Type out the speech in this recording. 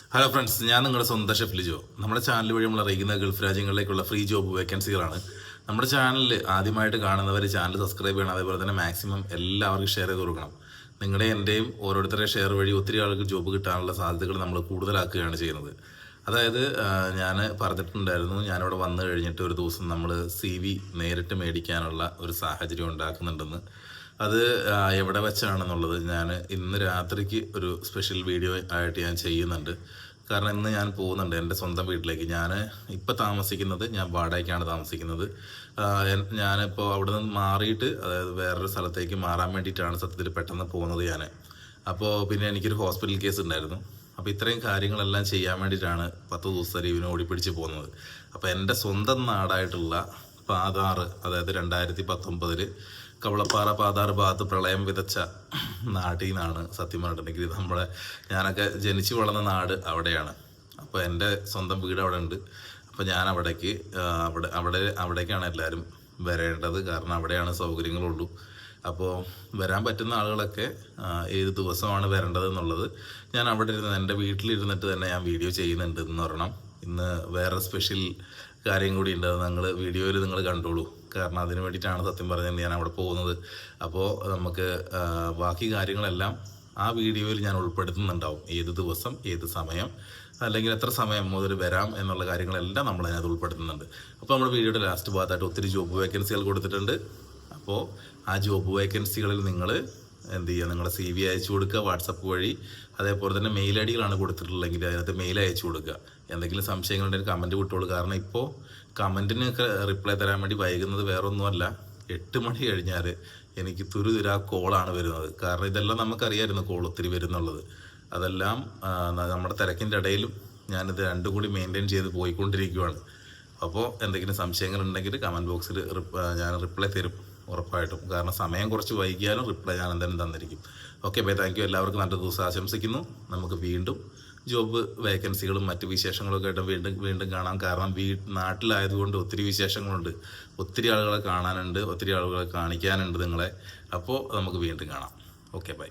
Hello friends, ഞാൻ നിങ്ങളുടെ സ്വന്തം ഷെഫ് ലിജോ. നമ്മുടെ ചാനൽ വഴി നമ്മൾ അറിയിക്കുന്ന ഗൾഫ് രാജ്യങ്ങളിലേക്കുള്ള ഫ്രീ ജോബ് വേക്കൻസികളാണ്. നമ്മുടെ ചാനലിൽ ആദ്യമായിട്ട് കാണുന്നവർ ചാനൽ സബ്സ്ക്രൈബ് ചെയ്യണം. അതേപോലെ തന്നെ മാക്സിമം എല്ലാവർക്കും ഷെയർ ചെയ്ത് കൊടുക്കണം. നിങ്ങളുടെ എൻ്റെയും ഓരോരുത്തരുടെ ഷെയർ വഴി ഒത്തിരി ആൾക്ക് ജോബ് കിട്ടാനുള്ള സാധ്യതകൾ നമ്മൾ കൂടുതലാക്കുകയാണ് ചെയ്യുന്നത്. അതായത് ഞാൻ പറഞ്ഞിട്ടുണ്ടായിരുന്നു, ഞാനിവിടെ വന്നു കഴിഞ്ഞിട്ട് ഒരു ദിവസം നമ്മൾ CV നേരിട്ട് മേടിക്കാനുള്ള ഒരു സാഹചര്യം ഉണ്ടാക്കുന്നുണ്ടെന്ന്. അത് എവിടെ വെച്ചാണെന്നുള്ളത് ഞാൻ ഇന്ന് രാത്രിക്ക് ഒരു സ്പെഷ്യൽ വീഡിയോ ആയിട്ട് ഞാൻ ചെയ്യുന്നുണ്ട്. കാരണം ഇന്ന് ഞാൻ പോകുന്നുണ്ട് എൻ്റെ സ്വന്തം വീട്ടിലേക്ക്. ഞാൻ ഇപ്പോൾ താമസിക്കുന്നത്, ഞാൻ വാടകയ്ക്കാണ് താമസിക്കുന്നത്. ഞാനിപ്പോൾ അവിടെ നിന്ന് മാറിയിട്ട്, അതായത് വേറൊരു സ്ഥലത്തേക്ക് മാറാൻ വേണ്ടിയിട്ടാണ് സത്യത്തിൽ പെട്ടെന്ന് പോകുന്നത് ഞാൻ. അപ്പോൾ പിന്നെ എനിക്കൊരു ഹോസ്പിറ്റൽ കേസ് ഉണ്ടായിരുന്നു. അപ്പോൾ ഇത്രയും കാര്യങ്ങളെല്ലാം ചെയ്യാൻ വേണ്ടിയിട്ടാണ് 10 ദിവസത്തെ ലീവിന് ഓടിപ്പിടിച്ച് പോകുന്നത്. അപ്പോൾ എൻ്റെ സ്വന്തം നാടായിട്ടുള്ള പാതാറ്, അതായത് 2019 കവളപ്പാറ പാതാറ് ഭാഗത്ത് പ്രളയം വിതച്ച നാട്ടിൽ നിന്നാണ് സത്യം പറഞ്ഞിട്ടുണ്ടെങ്കിൽ ഞാനൊക്കെ ജനിച്ചു വളർന്ന നാട് അവിടെയാണ്. അപ്പോൾ എൻ്റെ സ്വന്തം വീട് അവിടെ ഉണ്ട്. അപ്പോൾ ഞാൻ അവിടേക്കാണ് എല്ലാവരും വരേണ്ടത്. കാരണം അവിടെയാണ് സൗകര്യങ്ങളുള്ളൂ. അപ്പോൾ വരാൻ പറ്റുന്ന ആളുകളൊക്കെ ഏത് ദിവസമാണ് വരേണ്ടത് എന്നുള്ളത് ഞാൻ അവിടെ എൻ്റെ വീട്ടിലിരുന്നിട്ട് തന്നെ ഞാൻ വീഡിയോ ചെയ്യുന്നുണ്ട് എന്ന് പറയണം. ഇന്ന് വേറെ സ്പെഷ്യൽ കാര്യം കൂടി ഉണ്ട്. അത് വീഡിയോയിൽ നിങ്ങൾ കണ്ടോളൂ. കാരണം അതിന് വേണ്ടിയിട്ടാണ് സത്യം പറഞ്ഞാൽ ഞാൻ അവിടെ പോകുന്നത്. അപ്പോൾ നമുക്ക് ബാക്കി കാര്യങ്ങളെല്ലാം ആ വീഡിയോയിൽ ഞാൻ ഉൾപ്പെടുത്തുന്നുണ്ടാവും. ഏത് ദിവസം, ഏത് സമയം, അല്ലെങ്കിൽ എത്ര സമയം മുതൽ വരാം എന്നുള്ള കാര്യങ്ങളെല്ലാം നമ്മൾ അതിനകത്ത് ഉൾപ്പെടുത്തുന്നുണ്ട്. അപ്പോൾ നമ്മുടെ വീഡിയോയുടെ ലാസ്റ്റ് ഭാഗത്തായിട്ട് ഒത്തിരി ജോബ് വേക്കൻസികൾ കൊടുത്തിട്ടുണ്ട്. അപ്പോൾ ആ ജോബ് വേക്കൻസികളിൽ നിങ്ങൾ എന്ത് ചെയ്യുക, നിങ്ങളുടെ CV അയച്ചു കൊടുക്കുക വാട്സപ്പ് വഴി. അതേപോലെ തന്നെ മെയിൽ ID കളാണ് കൊടുത്തിട്ടുള്ളതെങ്കിൽ അതിനകത്ത് മെയിൽ അയച്ചു കൊടുക്കുക. എന്തെങ്കിലും സംശയങ്ങളുണ്ടെങ്കിൽ കമൻറ്റ് വിട്ടോളൂ. കാരണം ഇപ്പോൾ കമൻറ്റിനൊക്കെ റിപ്ലൈ തരാൻ വേണ്ടി വൈകുന്നത് വേറൊന്നുമല്ല, 8 മണി കഴിഞ്ഞാൽ എനിക്ക് തുരുതുരാ കോളാണ് വരുന്നത്. കാരണം ഇതെല്ലാം നമുക്കറിയാമായിരുന്നു കോൾ ഒത്തിരി വരുന്നുള്ളത്. അതെല്ലാം നമ്മുടെ തിരക്കിൻ്റെ ഇടയിലും ഞാനിത് രണ്ടും കൂടി മെയിൻറ്റെയിൻ ചെയ്ത് പോയിക്കൊണ്ടിരിക്കുകയാണ്. അപ്പോൾ എന്തെങ്കിലും സംശയങ്ങളുണ്ടെങ്കിൽ കമൻറ്റ് ബോക്സിൽ ഞാൻ റിപ്ലൈ തരും ഉറപ്പായിട്ടും. കാരണം സമയം കുറച്ച് വൈകിയാലും റിപ്ലൈ ഞാൻ എന്തായാലും തന്നിരിക്കും. Okay bye, thank you. എല്ലാവർക്കും നല്ല ദിവസം ആശംസിക്കുന്നു. നമുക്ക് വീണ്ടും ജോബ് വേക്കൻസികളും മറ്റ് വിശേഷങ്ങളൊക്കെ ആയിട്ട് വീണ്ടും കാണാം. കാരണം നാട്ടിലായതുകൊണ്ട് ഒത്തിരി വിശേഷങ്ങളുണ്ട്, ഒത്തിരി ആളുകളെ കാണാനുണ്ട്, ഒത്തിരി ആളുകളെ കാണിക്കാനുണ്ട് നിങ്ങളെ. അപ്പോൾ നമുക്ക് വീണ്ടും കാണാം. Okay bye.